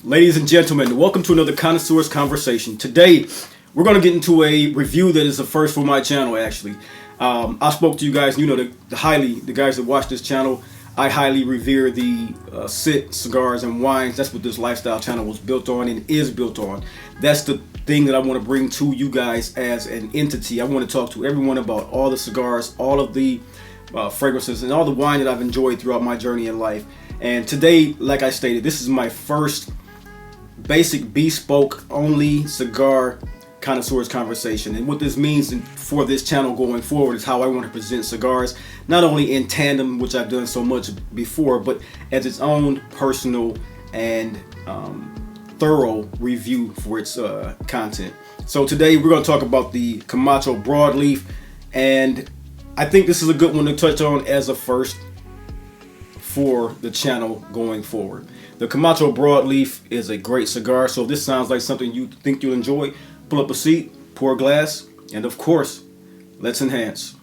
Ladies and gentlemen, welcome to another Connoisseur's Conversation. Today, we're going to get into a review that is the first for my channel, actually. I spoke to you guys, the guys that watch this channel. I highly revere the scent, cigars, and wines. That's what this lifestyle channel was built on and is built on. That's the thing that I want to bring to you guys as an entity. I want to talk to everyone about all the cigars, all of the fragrances, and all the wine that I've enjoyed throughout my journey in life. And today, like I stated, this is my first basic bespoke only cigar connoisseur's conversation. And what this means for this channel going forward is how I want to present cigars, not only in tandem, which I've done so much before, but as its own personal and thorough review for its content. So today we're going to talk about the Camacho Broadleaf, and I think this is a good one to touch on as a first for the channel going forward. The Camacho Broadleaf is a great cigar, so if this sounds like something you think you'll enjoy, pull up a seat, pour a glass, and of course, let's enhance.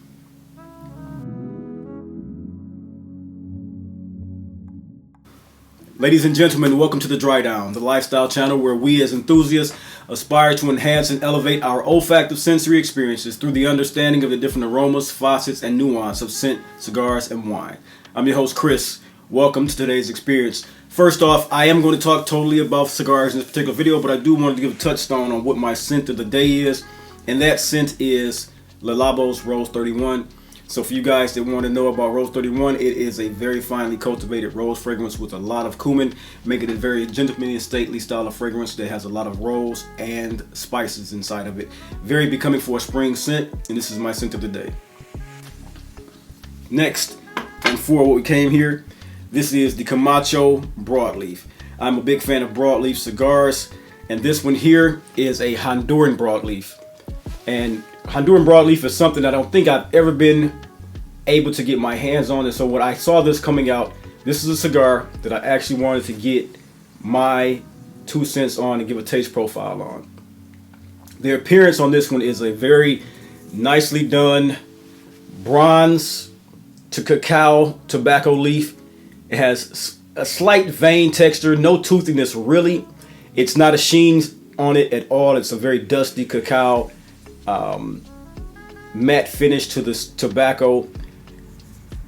Ladies and gentlemen, welcome to the Dry Down, the lifestyle channel where we as enthusiasts aspire to enhance and elevate our olfactive sensory experiences through the understanding of the different aromas, facets, and nuance of scent, cigars, and wine. I'm your host, Chris. Welcome to today's experience. First off, I am going to talk totally about cigars in this particular video, but I do want to give a touchstone on what my scent of the day is, and that scent is Le Labo's Rose 31. So for you guys that want to know about Rose 31, it is a very finely cultivated rose fragrance with a lot of cumin, making it a very gentlemanly and stately style of fragrance that has a lot of rose and spices inside of it. Very becoming for a spring scent, and this is my scent of the day. Next, and for what we came here, this is the Camacho Broadleaf. I'm a big fan of broadleaf cigars, and this one here is a Honduran broadleaf. And Honduran broadleaf is something I don't think I've ever been able to get my hands on. And so when I saw this coming out, this is a cigar that I actually wanted to get my 2 cents on and give a taste profile on. The appearance on this one is a very nicely done bronze to cacao tobacco leaf. It has a slight vein texture, no toothiness really. It's not a sheen on it at all. It's a very dusty cacao matte finish to this tobacco.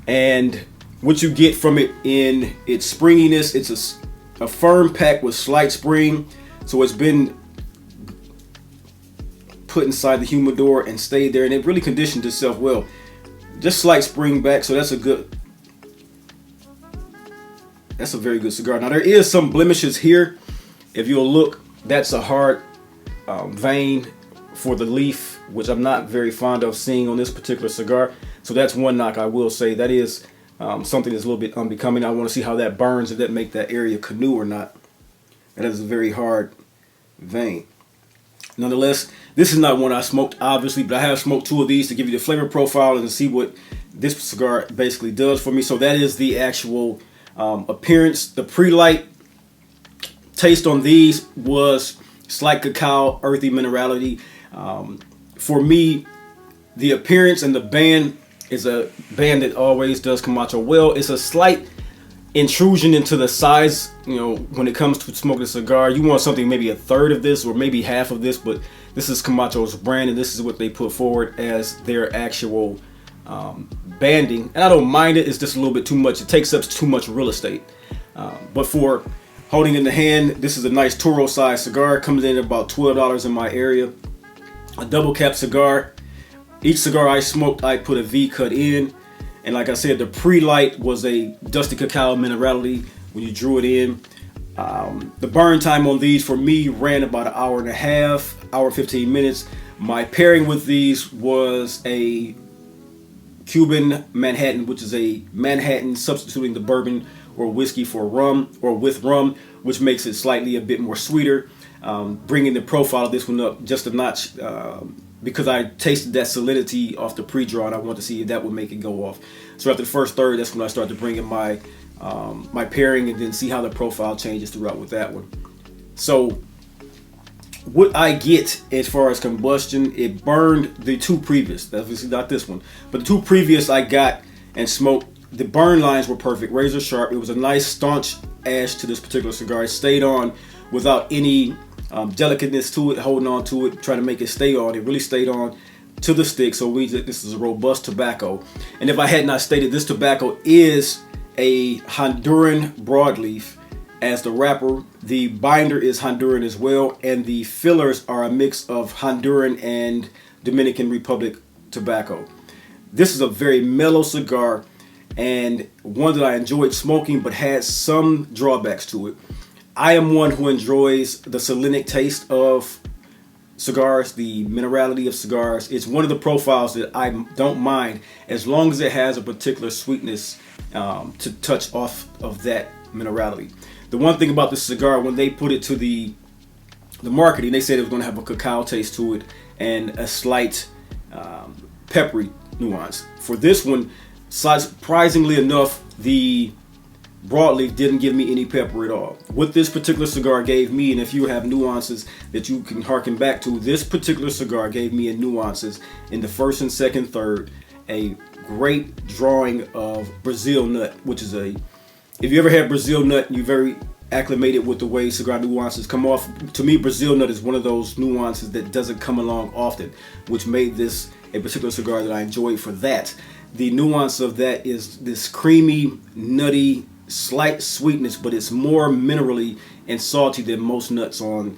And what you get from it in its springiness, it's a firm pack with slight spring. So it's been put inside the humidor and stayed there, and it really conditioned itself well. Just slight spring back, so that's a very good cigar. Now there is some blemishes here. If you'll look, that's a hard vein for the leaf, which I'm not very fond of seeing on this particular cigar. So that's one knock I will say. That is something that's a little bit unbecoming. I want to see how that burns, if that make that area canoe or not. That is a very hard vein. Nonetheless, this is not one I smoked, obviously, but I have smoked 2 of these to give you the flavor profile and to see what this cigar basically does for me. So that is the actual appearance. The pre-light taste on these was slight cacao, earthy minerality. For me, the appearance and the band is a band that always does Camacho well. It's a slight intrusion into the size, when it comes to smoking a cigar. You want something maybe a third of this or maybe half of this, but this is Camacho's brand, and this is what they put forward as their actual banding. And I don't mind it. It's just a little bit too much. It takes up too much real estate. But for holding in the hand, this is a nice Toro size cigar. It comes in at about $12 in my area. A double cap cigar. Each cigar I smoked, I put a V cut in. And like I said, the pre-light was a dusty cacao minerality when you drew it in. The burn time on these for me ran about an hour and a half, hour 15 minutes. My pairing with these was a Cuban Manhattan, which is a Manhattan substituting the bourbon or whiskey for rum or with rum, which makes it slightly a bit more sweeter, bringing the profile of this one up just a notch because I tasted that solidity off the pre-draw, and I wanted to see if that would make it go off. So after the first third, that's when I started to bring in my my pairing and then see how the profile changes throughout with that one. So what I get as far as combustion, it burned the 2 previous, obviously not this one, but the 2 previous I got and smoked. The burn lines were perfect, razor sharp. It was a nice staunch ash to this particular cigar. It stayed on without any delicateness to it, holding on to it, trying to make it stay on. It really stayed on to the stick. So this is a robust tobacco. And if I had not stated, this tobacco is a Honduran broadleaf. As the wrapper, the binder is Honduran as well, and the fillers are a mix of Honduran and Dominican Republic tobacco. This is a very mellow cigar, and one that I enjoyed smoking, but had some drawbacks to it. I am one who enjoys the salinic taste of cigars, the minerality of cigars. It's one of the profiles that I don't mind, as long as it has a particular sweetness to touch off of that minerality. The one thing about this cigar, when they put it to the marketing, they said it was going to have a cacao taste to it and a slight peppery nuance. For this one, surprisingly enough, the broadleaf didn't give me any pepper at all. What this particular cigar gave me, and if you have nuances that you can harken back to, this particular cigar gave me in nuances in the first and second third a great drawing of Brazil nut, which is if you ever had Brazil nut, you're very acclimated with the way cigar nuances come off. To me, Brazil nut is one of those nuances that doesn't come along often, which made this a particular cigar that I enjoyed for that. The nuance of that is this creamy, nutty, slight sweetness, but it's more minerally and salty than most nuts on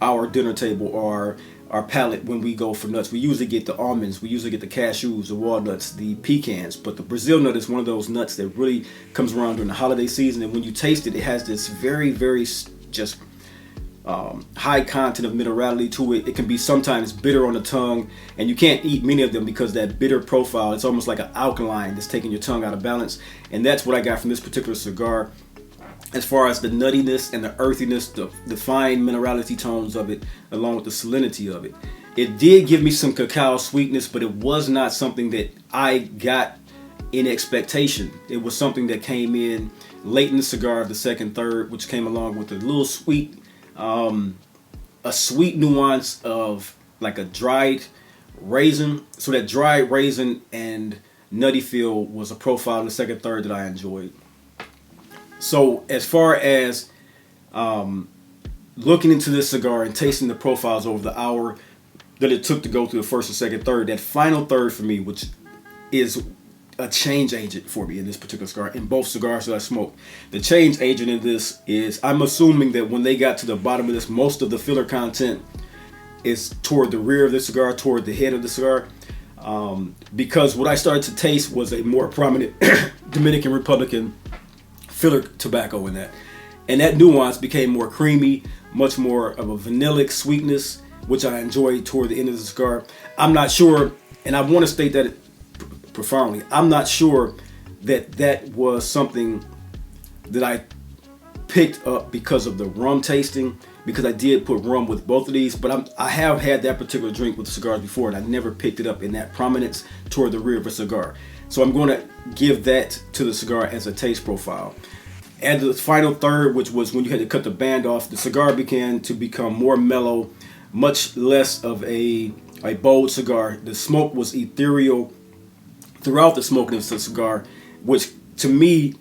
our dinner table or our palate when we go for nuts. We usually get the almonds, we usually get the cashews, the walnuts, the pecans, but the Brazil nut is one of those nuts that really comes around during the holiday season, and when you taste it, it has this very, very just high content of minerality to it. It can be sometimes bitter on the tongue, and you can't eat many of them because that bitter profile, it's almost like an alkaline that's taking your tongue out of balance, and that's what I got from this particular cigar. As far as the nuttiness and the earthiness, the fine minerality tones of it, along with the salinity of it. It did give me some cacao sweetness, but it was not something that I got in expectation. It was something that came in late in the cigar of the second third, which came along with a little sweet, a sweet nuance of like a dried raisin. So that dried raisin and nutty feel was a profile in the second third that I enjoyed. So as far as looking into this cigar and tasting the profiles over the hour that it took to go through the first and second third, that final third for me, which is a change agent for me in this particular cigar, in both cigars that I smoke. The change agent in this is, I'm assuming that when they got to the bottom of this, most of the filler content is toward the rear of the cigar, toward the head of the cigar. Because what I started to taste was a more prominent Dominican Republican filler tobacco in that, and that nuance became more creamy, much more of a vanillic sweetness, which I enjoyed toward the end of the cigar. I'm not sure, and I want to state that profoundly, I'm not sure that that was something that I picked up because of the rum tasting, because I did put rum with both of these, but I have had that particular drink with cigars before, and I never picked it up in that prominence toward the rear of a cigar. So I'm going to give that to the cigar as a taste profile. And the final third, which was when you had to cut the band off, the cigar began to become more mellow, much less of a bold cigar. The smoke was ethereal throughout the smoking of the cigar, which to me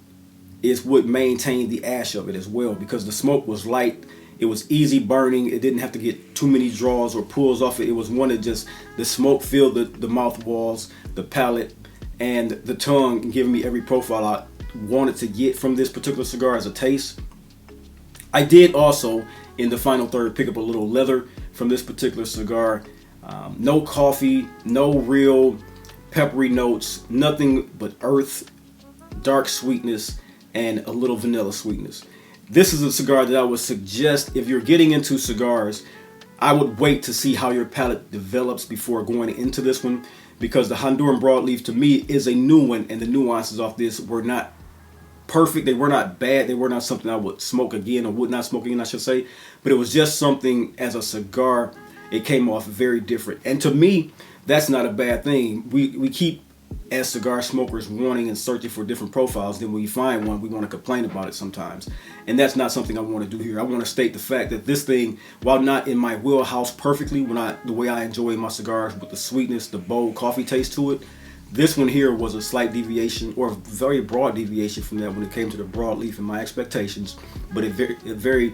is what maintained the ash of it as well, because the smoke was light. It was easy burning. It didn't have to get too many draws or pulls off it. It was one that just, the smoke filled the mouth walls, the palate, and the tongue, giving me every profile I wanted to get from this particular cigar as a taste. I did also, in the final third, pick up a little leather from this particular cigar. No coffee, no real peppery notes, nothing but earth, dark sweetness, and a little vanilla sweetness. This is a cigar that I would suggest, if you're getting into cigars, I would wait to see how your palate develops before going into this one, because the Honduran Broadleaf to me is a new one, and the nuances off this were not perfect. They were not bad. They were not something I would smoke again, or would not smoke again, I should say. But it was just something, as a cigar, it came off very different. And to me, that's not a bad thing. We keep, as cigar smokers, wanting and searching for different profiles. Then when we find one, we want to complain about it sometimes. And that's not something I want to do here. I want to state the fact that this thing, while not in my wheelhouse perfectly, the way I enjoy my cigars with the sweetness, the bold coffee taste to it, This one here was a slight deviation, or a very broad deviation from that when it came to the broadleaf and my expectations, but a very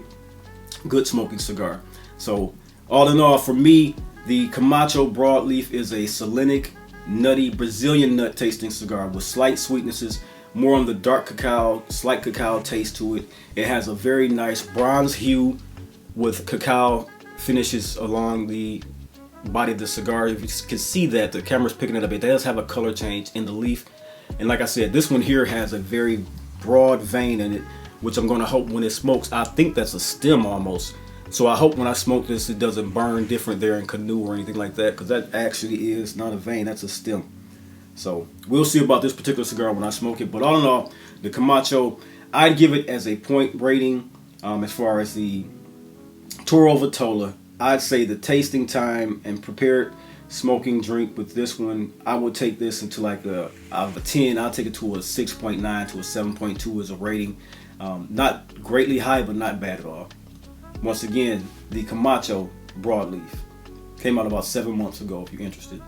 good smoking cigar. So all in all, for me, the Camacho Broadleaf is a Salinic, nutty Brazilian nut tasting cigar with slight sweetnesses, more on the dark cacao, slight cacao taste to it. It has a very nice bronze hue with cacao finishes along the body of the cigar. If you can see that, the camera's picking it up, it does have a color change in the leaf. And like I said, this one here has a very broad vein in it, which I'm going to hope when it smokes, I think that's a stem almost. So I hope when I smoke this, it doesn't burn different there in canoe or anything like that, because that actually is not a vein, that's a stem. So we'll see about this particular cigar when I smoke it. But all in all, the Camacho, I'd give it as a point rating. As far as the Toro Vitola, I'd say the tasting time and prepared smoking drink with this one, I would take this into like out of a 10, I'll take it to a 6.9 to a 7.2 as a rating. Not greatly high, but not bad at all. Once again, the Camacho Broadleaf came out about 7 months ago if you're interested.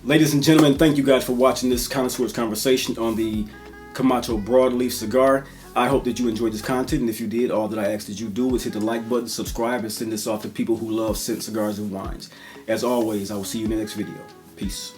Ladies and gentlemen, thank you guys for watching this connoisseur's conversation on the Camacho Broadleaf cigar. I hope that you enjoyed this content, and if you did, all that I ask that you do is hit the like button, subscribe, and send this off to people who love scent cigars and wines. As always, I will see you in the next video. Peace.